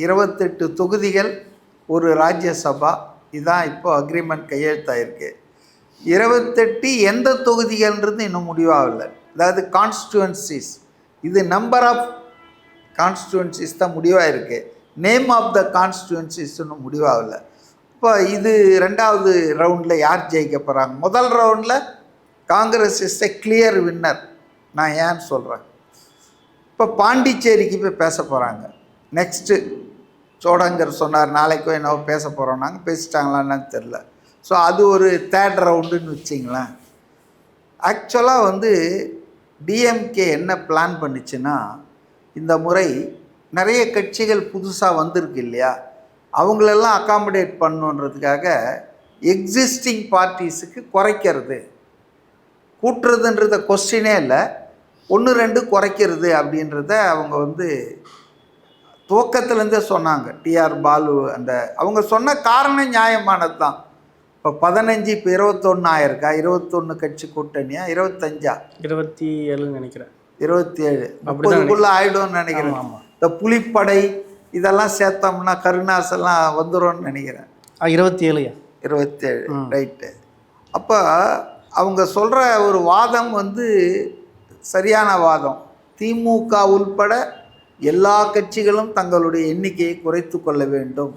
28 தொகுதிகள், ஒரு ராஜ்யசபா, இதுதான் இப்போ அக்ரிமெண்ட் கையெழுத்தாயிருக்கு. 28 எந்த தொகுதிகள்ன்றது இன்னும் முடிவாகலை. அதாவது கான்ஸ்டுவன்சிஸ், இது நம்பர் ஆஃப் கான்ஸ்டுவன்சிஸ் தான் முடிவாக இருக்குது. நேம் ஆஃப் த கான்ஸ்டுவன்சிஸ் இன்னும் முடிவாகலை. இப்போ இது 2வது ரவுண்டில் யார் ஜெயிக்க போகிறாங்க? முதல் ரவுண்டில் Congress is a clear winner. நான் ஏன்னு சொல்கிறேன். இப்போ பாண்டிச்சேரிக்கு போய் பேச போகிறாங்க. நெக்ஸ்ட்டு சோடங்கர் சொன்னார் நாளைக்கோ என்னவோ பேச போகிறோம். நாங்கள் பேசிட்டாங்களான்னு தெரில. ஸோ அது ஒரு 3rd ரவுண்டுன்னு வச்சிங்களேன். ஆக்சுவலாக டிஎம்கே என்ன பிளான் பண்ணிச்சுன்னா, இந்த முறை நிறைய கட்சிகள் புதுசாக வந்திருக்கு இல்லையா, அவங்களெல்லாம் அகாமடேட் பண்ணுன்றதுக்காக எக்ஸிஸ்டிங் பார்ட்டிஸுக்கு குறைக்கிறது, கூட்டுறதுன்றத கொஸ்டினே இல்லை, 1-2 குறைக்கிறது அப்படின்றத அவங்க துவக்கத்துலேருந்தே சொன்னாங்க. டிஆர் பாலு அவங்க சொன்ன காரணம் நியாயமானது தான். இப்போ 15 இப்போ 21 ஆயிருக்கா? 21 கட்சி கூட்டணியா? 25ஆ? 27 நினைக்கிறேன். 27 30க்குள்ளே ஆகிடும்னு நினைக்கிறேன். இந்த புலிப்படை இதெல்லாம் சேர்த்தோம்னா கருணாசெல்லாம் வந்துடும்னு நினைக்கிறேன். 27 ரைட்டு. அப்போ அவங்க சொல்கிற ஒரு வாதம் சரியான வாதம். திமுக உள்பட எல்லா கட்சிகளும் தங்களுடைய எண்ணிக்கையை குறைத்து கொள்ள வேண்டும்